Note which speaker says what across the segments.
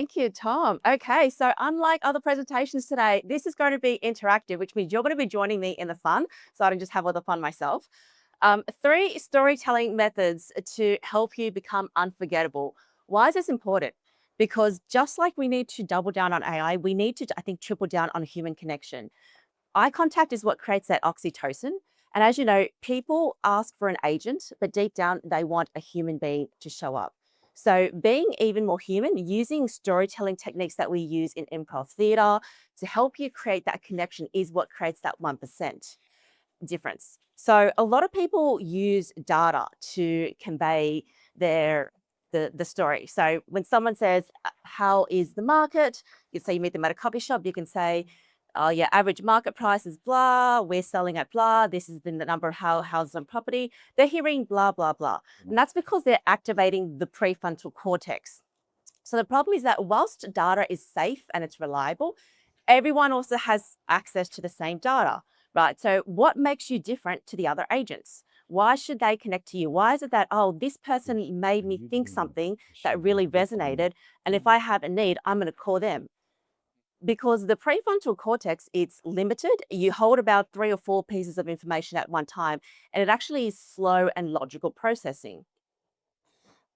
Speaker 1: Thank you, Tom. Okay, so unlike other presentations today, this is going to be interactive, which means you're going to be joining me in the fun, so I don't just have all the fun myself. Three storytelling methods to help you become unforgettable. Why is this important? Because just like we need to double down on AI, we need to, I think, triple down on human connection. Eye contact is what creates that oxytocin. And as you know, people ask for an agent, but deep down, they want a human being to show up. So, being even more human, using storytelling techniques that we use in improv theater to help you create that connection is what creates that 1% difference. So, a lot of people use data to convey their the story. So when someone says, how is the market? You say you meet them at a coffee shop, you can say, oh yeah, average market price is blah, we're selling at blah, this is the number of houses on property. They're hearing blah, blah, blah. And that's because they're activating the prefrontal cortex. So the problem is that whilst data is safe and it's reliable, everyone also has access to the same data, right? So what makes you different to the other agents? Why should they connect to you? Why is it that, oh, this person made me think something that really resonated, and if I have a need, I'm going to call them? Because the prefrontal cortex, it's limited. You hold about 3 or 4 pieces of information at one time, and it actually is slow and logical processing.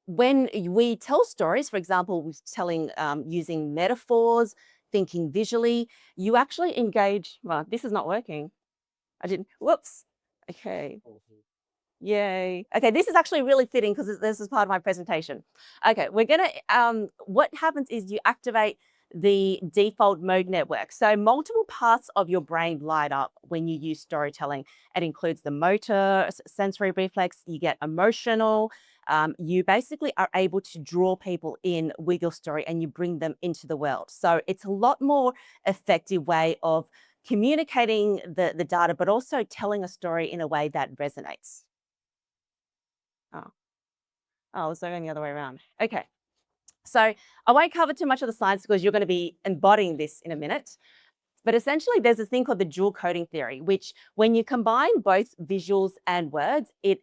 Speaker 1: When we tell stories, for example, with telling using metaphors, thinking visually, you actually engage. Well, this is not working. I didn't. Whoops. Okay. Yay. Okay, this is actually really fitting because this is part of my presentation. Okay, we're gonna, what happens is you activate the default mode network. So multiple parts of your brain light up when you use storytelling. It includes the motor, sensory reflex, you get emotional. You basically are able to draw people in with your story and you bring them into the world. So it's a lot more effective way of communicating the data, but also telling a story in a way that resonates. Oh, oh, it's going the other way around. Okay. So I won't cover too much of the science because you're going to be embodying this in a minute. But essentially, there's a thing called the dual coding theory, which when you combine both visuals and words, it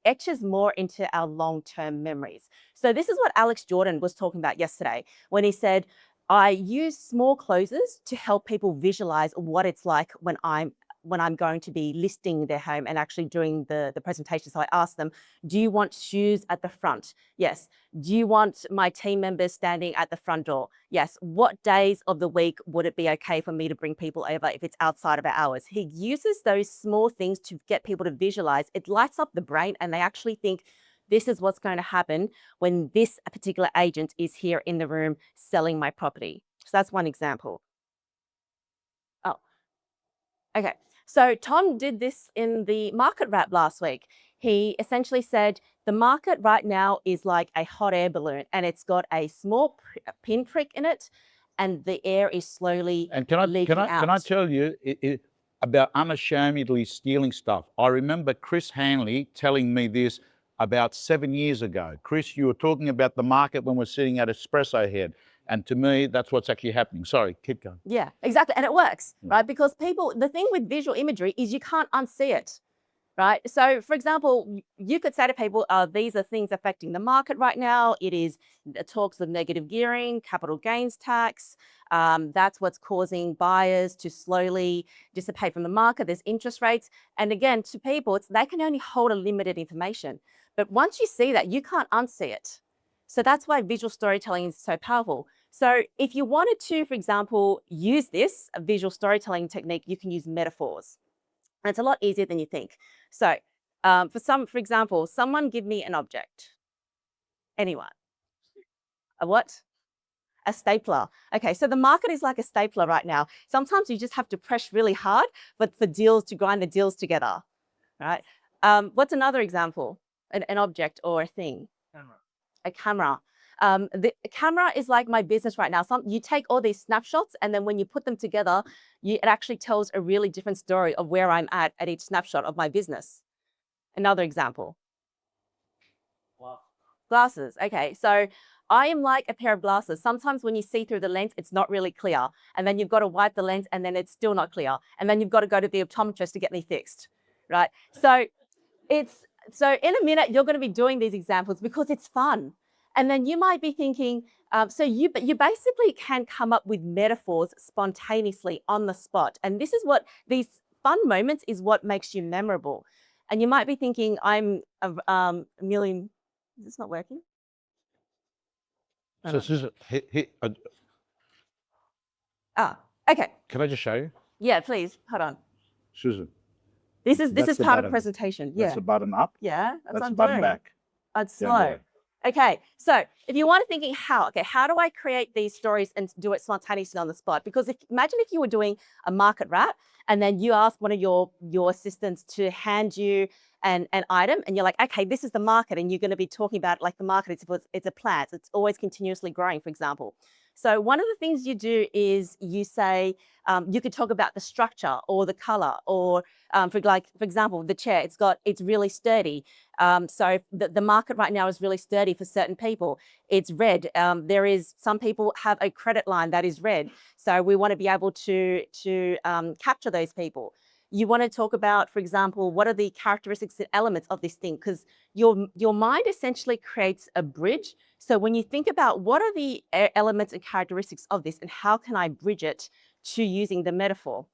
Speaker 1: etches more into our long-term memories. So this is what Alex Jordan was talking about yesterday when he said, I use small closes to help people visualize what it's like when I'm going to be listing their home and actually doing the presentation. So I asked them, do you want shoes at the front? Yes. Do you want my team members standing at the front door? Yes. What days of the week would it be okay for me to bring people over if it's outside of our hours? He uses those small things to get people to visualize. It lights up the brain and they actually think this is what's going to happen when this particular agent is here in the room selling my property. So that's one example. Oh, okay. So Tom did this in the market wrap last week. He essentially said the market right now is like a hot air balloon and it's got a small pinprick in it and the air is slowly
Speaker 2: And can I
Speaker 1: leaking out.
Speaker 2: tell you about unashamedly stealing stuff? I remember Chris Hanley telling me this about 7 years ago. Chris, you were talking about the market when we're sitting at Espresso Head, and to me, that's what's actually happening. Sorry, keep going.
Speaker 1: Yeah, exactly. And it works, right? Because people, the thing with visual imagery is you can't unsee it. Right. So, for example, you could say to people, these are things affecting the market right now. It is talks of negative gearing, capital gains tax. That's what's causing buyers to slowly dissipate from the market. There's interest rates. And again, to people, they can only hold a limited information. But once you see that, you can't unsee it. So that's why visual storytelling is so powerful. So if you wanted to, for example, use this a visual storytelling technique, you can use metaphors. And it's a lot easier than you think. So, for example, someone give me an object. Anyone? A what? A stapler. Okay, so the market is like a stapler right now. Sometimes you just have to press really hard, but for deals to grind the deals together, right? What's another example? An object or a thing? A camera. The camera is like my business right now. You take all these snapshots, and then when you put them together, it actually tells a really different story of where I'm at each snapshot of my business. Another example. Wow. Glasses. Okay, so I am like a pair of glasses. Sometimes when you see through the lens, it's not really clear, and then you've got to wipe the lens, and then it's still not clear, and then you've got to go to the optometrist to get me fixed, right? So in a minute, you're going to be doing these examples because it's fun. And then you might be thinking, So you basically can come up with metaphors spontaneously on the spot, and this is what these fun moments is what makes you memorable. And you might be thinking, I'm a million. Is this not working?
Speaker 2: So Susan,
Speaker 1: Okay.
Speaker 2: can I just show you?
Speaker 1: Yeah, please. Hold on.
Speaker 2: Susan,
Speaker 1: This is
Speaker 2: that's the
Speaker 1: part of the
Speaker 2: button.
Speaker 1: presentation.
Speaker 2: That's
Speaker 1: Yeah.
Speaker 2: the button up.
Speaker 1: Yeah, that's what
Speaker 2: That's
Speaker 1: I'm
Speaker 2: the button
Speaker 1: doing.
Speaker 2: back.
Speaker 1: It's
Speaker 2: Down
Speaker 1: slow.
Speaker 2: below.
Speaker 1: Okay, so if you want to thinking how do I create these stories and do it spontaneously on the spot? Because imagine if you were doing a market wrap and then you ask one of your assistants to hand you an item and you're like, okay, this is the market, and you're going to be talking about like the market. It's a plant. It's always continuously growing, for example. So one of the things you do is you say you could talk about the structure or the color, or for example, the chair. It's really sturdy. So the market right now is really sturdy for certain people. It's red. Some people have a credit line that is red. So we want to be able to capture those people. You want to talk about, for example, what are the characteristics and elements of this thing? Because your mind essentially creates a bridge. So when you think about what are the elements and characteristics of this and how can I bridge it to using the metaphor?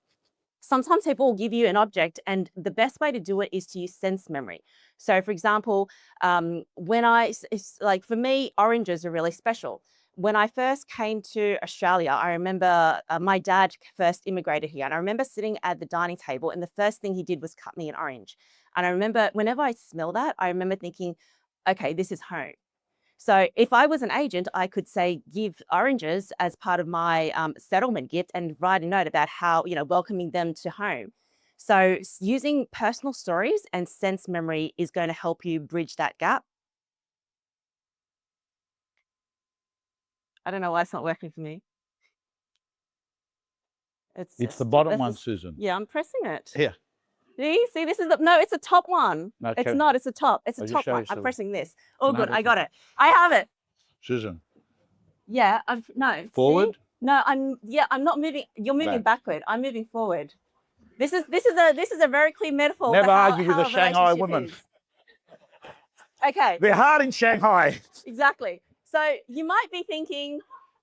Speaker 1: Sometimes people will give you an object, and the best way to do it is to use sense memory. So, for example, like for me, oranges are really special. When I first came to Australia, I remember my dad first immigrated here, and I remember sitting at the dining table, and the first thing he did was cut me an orange. And I remember whenever I smell that, I remember thinking, okay, this is home. So if I was an agent, I could say, give oranges as part of my settlement gift and write a note about how, welcoming them to home. So using personal stories and sense memory is going to help you bridge that gap. I don't know why it's not working for me.
Speaker 2: It's the bottom one,
Speaker 1: just,
Speaker 2: Susan.
Speaker 1: Yeah, I'm pressing it.
Speaker 2: Here.
Speaker 1: See, this is no, it's a top one.
Speaker 2: No,
Speaker 1: it's not, it's a top. It's a
Speaker 2: I'll just
Speaker 1: top
Speaker 2: show
Speaker 1: one.
Speaker 2: you
Speaker 1: I'm
Speaker 2: something.
Speaker 1: pressing this. Oh,
Speaker 2: Can I
Speaker 1: good.
Speaker 2: have
Speaker 1: I
Speaker 2: it?
Speaker 1: got it. I have it.
Speaker 2: Susan.
Speaker 1: Yeah, no.
Speaker 2: Forward?
Speaker 1: See? No, I'm not moving. You're moving backward. I'm moving forward. This is a very clear metaphor.
Speaker 2: Never
Speaker 1: for
Speaker 2: argue with
Speaker 1: how
Speaker 2: a Shanghai
Speaker 1: relationship
Speaker 2: woman.
Speaker 1: is. Okay.
Speaker 2: They're hard in Shanghai.
Speaker 1: Exactly. So you might be thinking,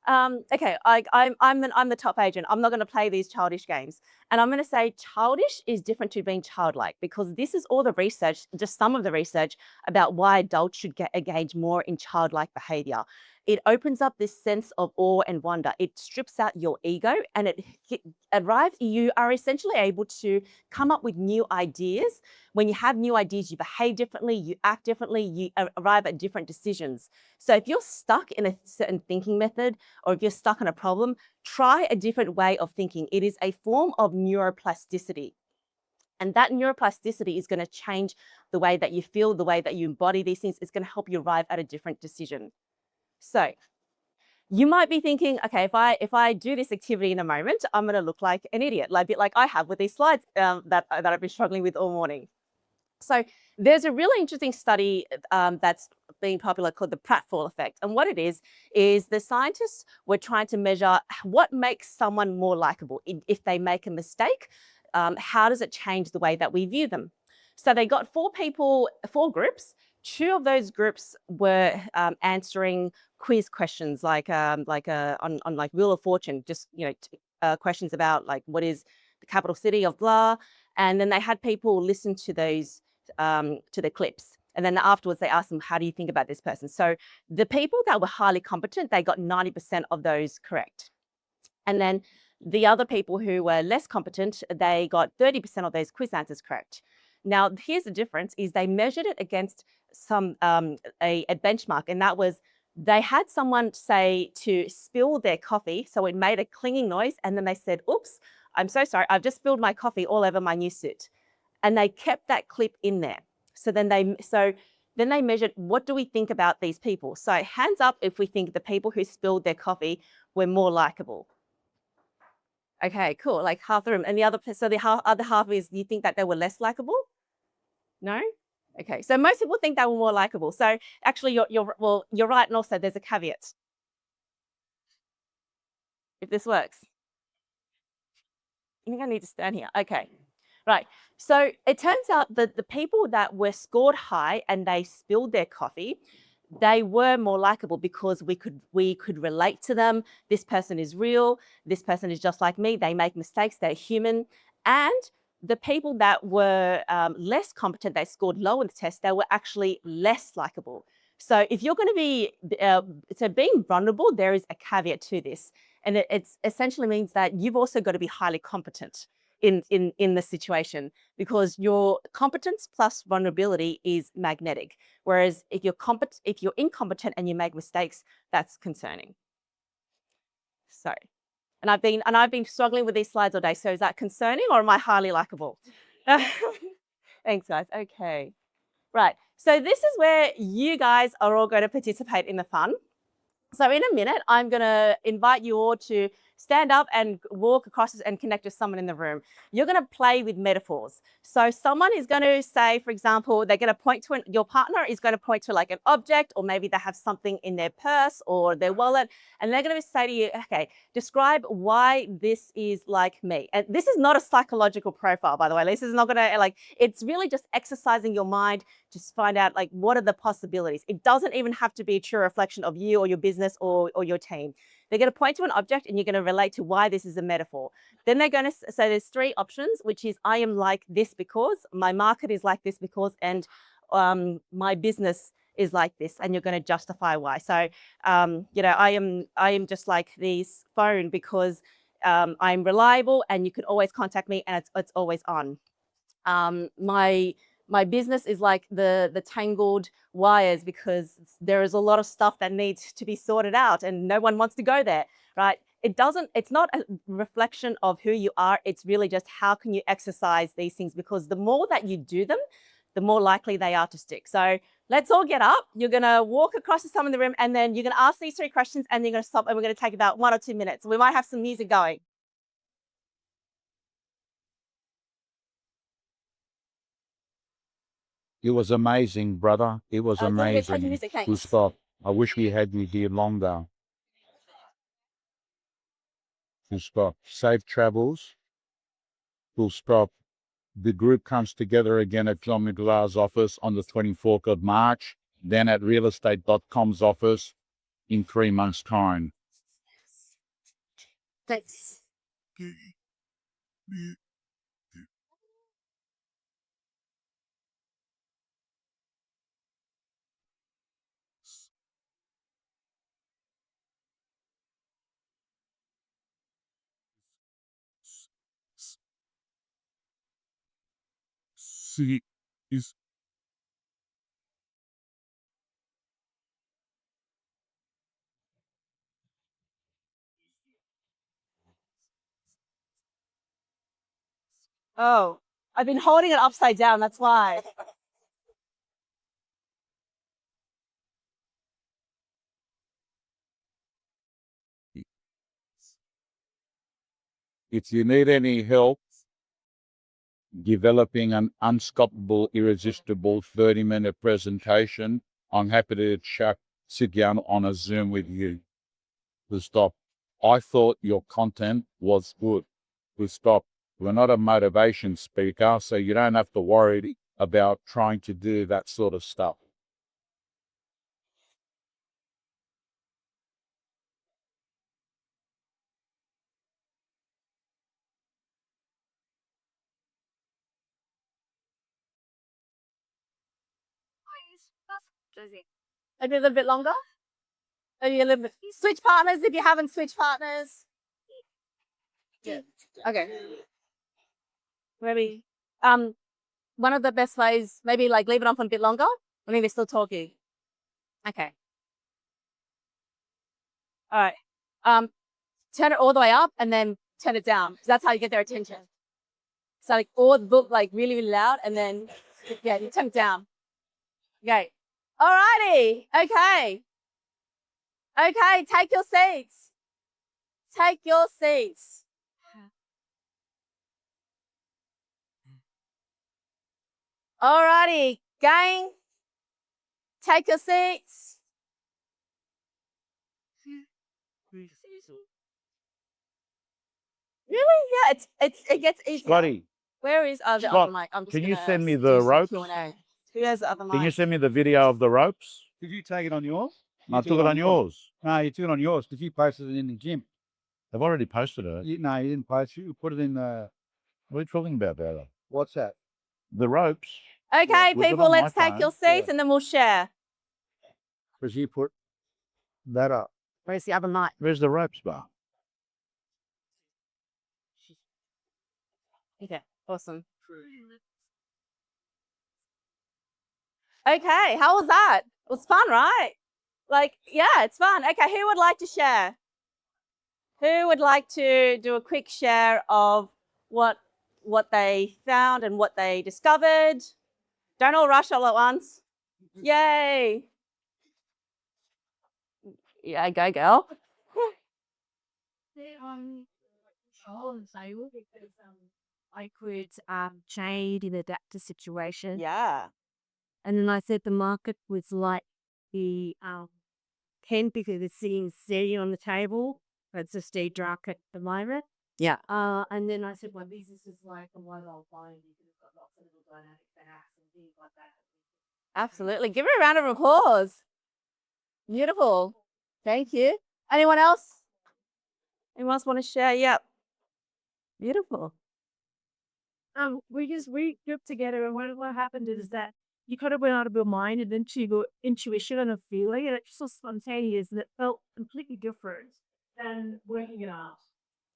Speaker 1: okay, I'm the top agent. I'm not going to play these childish games. And I'm going to say childish is different to being childlike, because this is all the research, just some of the research about why adults should engage more in childlike behavior. It opens up this sense of awe and wonder. It strips out your ego, and you are essentially able to come up with new ideas. When you have new ideas, you behave differently, you act differently, you arrive at different decisions. So if you're stuck in a certain thinking method, or if you're stuck on a problem, try a different way of thinking. It is a form of neuroplasticity. And that neuroplasticity is going to change the way that you feel, the way that you embody these things. It's going to help you arrive at a different decision. So you might be thinking, okay, if I do this activity in a moment, I'm going to look like an idiot, like a bit like I have with these slides that I've been struggling with all morning. So there's a really interesting study that's being popular called the pratfall effect. And what it is the scientists were trying to measure what makes someone more likable. If they make a mistake, how does it change the way that we view them? So they got four groups. Two of those groups were answering quiz questions on like Wheel of Fortune, just questions about like what is the capital city of blah, and then they had people listen to those to the clips. And then afterwards, they asked them, how do you think about this person? So the people that were highly competent, they got 90% of those correct. And then the other people who were less competent, they got 30% of those quiz answers correct. Now, here's the difference, is they measured it against a benchmark, and that was they had someone say to spill their coffee, so it made a clinging noise, and then they said, oops, I'm so sorry, I've just spilled my coffee all over my new suit. And they kept that clip in there. So then they measured, what do we think about these people? So hands up if we think the people who spilled their coffee were more likable. Okay, cool. Like half the room. And the other half is, you think that they were less likable? No? Okay. So most people think they were more likable. So actually, you're right. And also, there's a caveat. If this works, I think I need to stand here. Okay. Right. So it turns out that the people that were scored high and they spilled their coffee, they were more likable because we could relate to them. This person is real. This person is just like me. They make mistakes. They're human. And the people that were less competent, they scored low in the test, they were actually less likable. So if you're going to be, so being vulnerable, there is a caveat to this. And it essentially means that you've also got to be highly competent in the situation, because your competence plus vulnerability is magnetic. Whereas if you're incompetent and you make mistakes, that's concerning. So, and I've been struggling with these slides all day. So is that concerning or am I highly likable? Thanks, guys. Okay. Right. So this is where you guys are all going to participate in the fun. So in a minute, I'm going to invite you all to stand up and walk across and connect with someone in the room. You're going to play with metaphors. So someone is going to say, for example, they're going to point to your partner is going to point to like an object, or maybe they have something in their purse or their wallet, and they're going to say to you, okay, describe why this is like me. And this is not a psychological profile, by the way. This is not going to like, it's really just exercising your mind to find out like what are the possibilities. It doesn't even have to be a true reflection of you or your business or your team. They're going to point to an object and you're going to relate to why this is a metaphor. Then they're going to say there's three options, which is I am like this because, my market is like this because, and my business is like this, and you're going to justify why. So, I am just like this phone because I'm reliable and you can always contact me and it's always on. My business is like the tangled wires because there is a lot of stuff that needs to be sorted out and no one wants to go there, right? It's not a reflection of who you are. It's really just how can you exercise these things, because the more that you do them, the more likely they are to stick. So let's all get up. You're going to walk across to someone in the room and then you're going to ask these three questions and you're going to stop, and we're going to take about 1 or 2 minutes. We might have some music going.
Speaker 2: It was amazing, brother. It was
Speaker 1: It's a little bit
Speaker 2: amazing.
Speaker 1: touchy music,
Speaker 2: Full
Speaker 1: thanks.
Speaker 2: stop. I wish we had you here longer. Full stop. Safe travels. Full stop. The group comes together again at John McGrath's office on the 24th of March, then at realestate.com's office in 3 months' time.
Speaker 1: Thanks.
Speaker 2: See, is
Speaker 1: Oh, I've been holding it upside down. That's why.
Speaker 2: if you need any help developing an unstoppable, irresistible 30-minute presentation, I'm happy to sit down on a Zoom with you. Full stop. I thought your content was good. Full stop. We're not a motivation speaker, so you don't have to worry about trying to do that sort of stuff.
Speaker 1: Maybe a little bit longer. Maybe a little bit. Switch partners if you haven't switched partners. Yeah. Okay. Maybe. One of the best ways, maybe like leave it on for a bit longer. I think they're still talking. Okay. All right. Turn it all the way up and then turn it down, because that's how you get their attention. So like all the book like really, really loud, and then yeah, you turn it down. Okay. All righty. Okay. Okay, take your seats. Take your seats. All righty, gang. Take your seats. Really? Yeah, it gets easier.
Speaker 2: Scotty,
Speaker 1: Where is the
Speaker 2: Scott,
Speaker 1: other mic? I'm just
Speaker 2: can you
Speaker 1: gonna
Speaker 2: send me
Speaker 1: do
Speaker 2: the
Speaker 1: some
Speaker 2: ropes?
Speaker 1: Q&A. Who has the other mic?
Speaker 2: Can you send me the video of the ropes?
Speaker 3: Did you take it on yours?
Speaker 2: I took it on yours.
Speaker 3: No, you took it on yours because you posted it in the gym.
Speaker 2: They've already posted it.
Speaker 3: No, you didn't post it. You put it in the...
Speaker 2: What are you talking about, Dad?
Speaker 3: What's that?
Speaker 2: The ropes.
Speaker 1: Okay,
Speaker 2: Was it
Speaker 1: people,
Speaker 2: on my
Speaker 1: let's take your
Speaker 2: phone?
Speaker 1: seats and then we'll share.
Speaker 3: Because you put that up.
Speaker 1: Where's the other mic?
Speaker 2: Where's the ropes bar?
Speaker 1: Okay, awesome. Okay, how was that? It was fun, right? Like, yeah, it's fun. Okay, who would like to share? Who would like to do a quick share of what they found and what they discovered? Don't all rush all at once. Yay. Yeah, go girl.
Speaker 4: I could change and adapt to situation.
Speaker 1: Yeah.
Speaker 4: And then I said the market was like the pen because it's sitting on the table. It's just a dark at the moment.
Speaker 1: Yeah.
Speaker 4: And then I said my business is like a one-off line. You could have got lots of little dynamic backs and things like that.
Speaker 1: Absolutely. Give her a round of applause. Beautiful. Thank you. Anyone else? Anyone else want to share? Yep. Beautiful.
Speaker 4: We grouped together, and what happened is that you kind of went out of your mind and into your intuition and a feeling, and it just was spontaneous, and it felt completely different than working it out.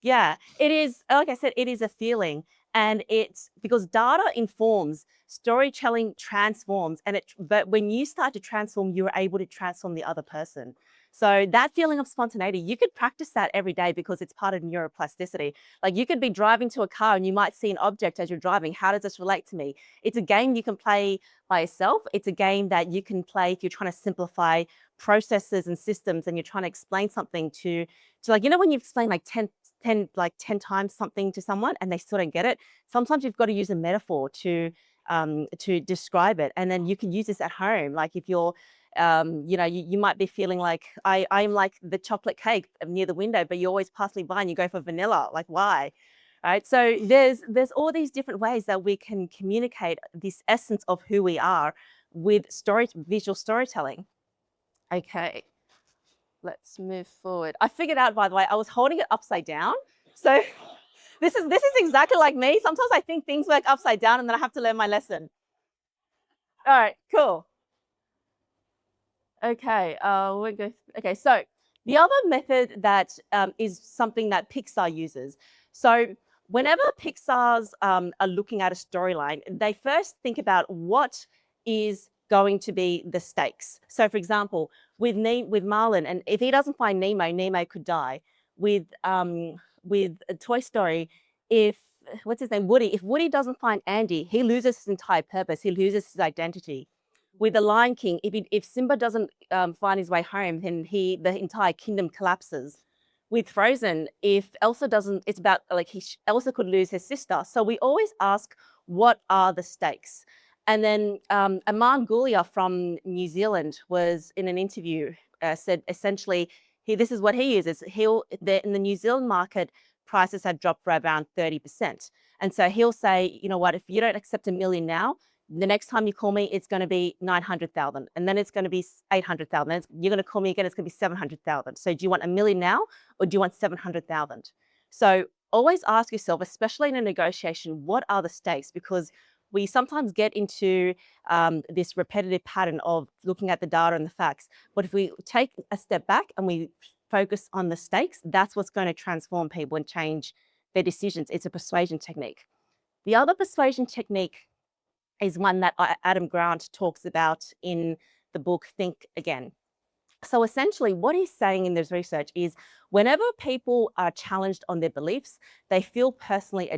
Speaker 1: Yeah, it is. Like I said, it is a feeling, and it's because data informs, storytelling transforms, but when you start to transform, you're able to transform the other person. So that feeling of spontaneity, you could practice that every day because it's part of neuroplasticity. Like you could be driving to a car and you might see an object as you're driving. How does this relate to me? It's a game you can play by yourself. It's a game that you can play if you're trying to simplify processes and systems and you're trying to explain something to like, you know, when you explain like 10 times something to someone and they still don't get it, sometimes you've got to use a metaphor to describe it. And then you can use this at home. Like if you're, you might be feeling like I'm like the chocolate cake near the window, but you always pass me by and you go for vanilla. Like why? Right. So there's all these different ways that we can communicate this essence of who we are with visual storytelling. Okay. Let's move forward. I figured out, by the way, I was holding it upside down. So this is exactly like me. Sometimes I think things work upside down and then I have to learn my lesson. All right, cool. Okay, okay, so the other method that is something that Pixar uses. So whenever Pixar's are looking at a storyline, they first think about what is going to be the stakes. So for example, with Marlin, and if he doesn't find Nemo, Nemo could die. With Toy Story, if what's his name, Woody, if Woody doesn't find Andy, he loses his entire purpose. He loses his identity. With the Lion King, if Simba doesn't find his way home, then the entire kingdom collapses. With Frozen, if Elsa doesn't, it's about like Elsa could lose her sister. So we always ask, what are the stakes? And then Aman Gulia from New Zealand was in an interview, said essentially, this is what he uses. In the New Zealand market, prices had dropped for around 30%. And so he'll say, you know what, if you don't accept $1 million now, the next time you call me, it's going to be 900,000, and then it's going to be 800,000. You're going to call me again, it's going to be 700,000. So do you want $1 million now, or do you want 700,000? So always ask yourself, especially in a negotiation, what are the stakes? Because we sometimes get into this repetitive pattern of looking at the data and the facts. But if we take a step back and we focus on the stakes, that's what's going to transform people and change their decisions. It's a persuasion technique. The other persuasion technique is one that Adam Grant talks about in the book Think Again. So essentially what he's saying in this research is whenever people are challenged on their beliefs, they feel personally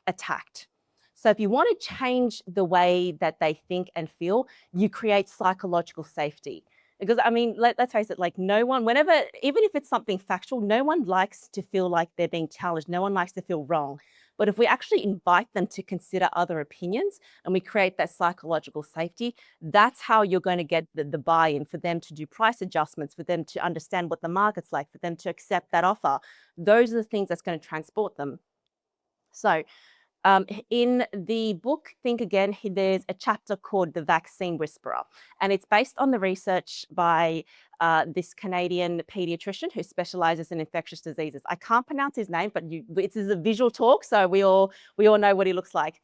Speaker 1: attacked. So if you want to change the way that they think and feel, you create psychological safety. Because I mean, let's face it, like no one, even if it's something factual, no one likes to feel like they're being challenged. No one likes to feel wrong. But if we actually invite them to consider other opinions and we create that psychological safety, that's how you're going to get the buy-in for them to do price adjustments, for them to understand what the market's like, for them to accept that offer. Those are the things that's going to transport them. So In the book Think Again, there's a chapter called The Vaccine Whisperer, and it's based on the research by this Canadian pediatrician who specializes in infectious diseases. I can't pronounce his name, but it's a visual talk, so we all know what he looks like.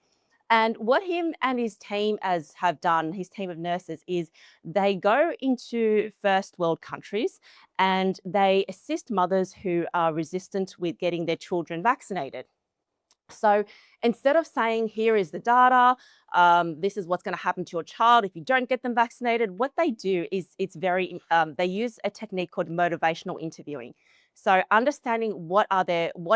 Speaker 1: And what him and his team have done, his team of nurses, is they go into first world countries and they assist mothers who are resistant with getting their children vaccinated. So instead of saying, here is the data, this is what's going to happen to your child if you don't get them vaccinated, what they do is they use a technique called motivational interviewing. So understanding what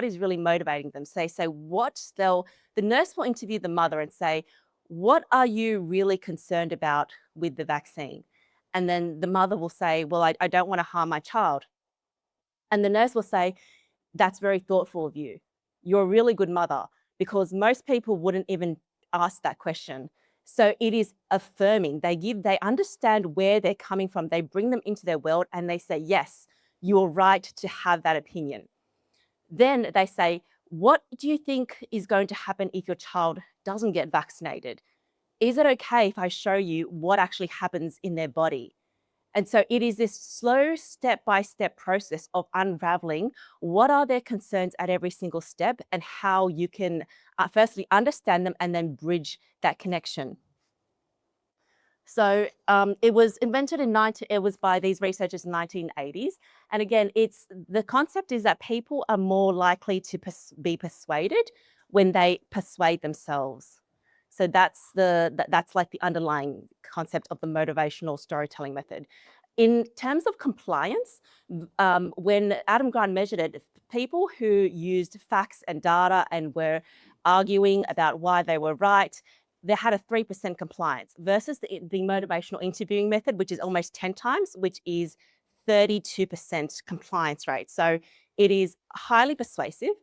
Speaker 1: is really motivating them. So they say the nurse will interview the mother and say, what are you really concerned about with the vaccine? And then the mother will say, well, I don't want to harm my child. And the nurse will say, that's very thoughtful of you. You're a really good mother, because most people wouldn't even ask that question. So it is affirming. They understand where they're coming from. They bring them into their world and they say, yes, you're right to have that opinion. Then they say, what do you think is going to happen if your child doesn't get vaccinated? Is it okay if I show you what actually happens in their body? And so it is this slow step-by-step process of unraveling what are their concerns at every single step and how you can firstly understand them and then bridge that connection. So it was invented it was by these researchers in the 1980s. And again, the concept is that people are more likely to be persuaded when they persuade themselves. So that's like the underlying concept of the motivational storytelling method. In terms of compliance, when Adam Grant measured it, people who used facts and data and were arguing about why they were right, they had a 3% compliance versus the motivational interviewing method, which is almost 10 times, which is 32% compliance rate. So it is highly persuasive.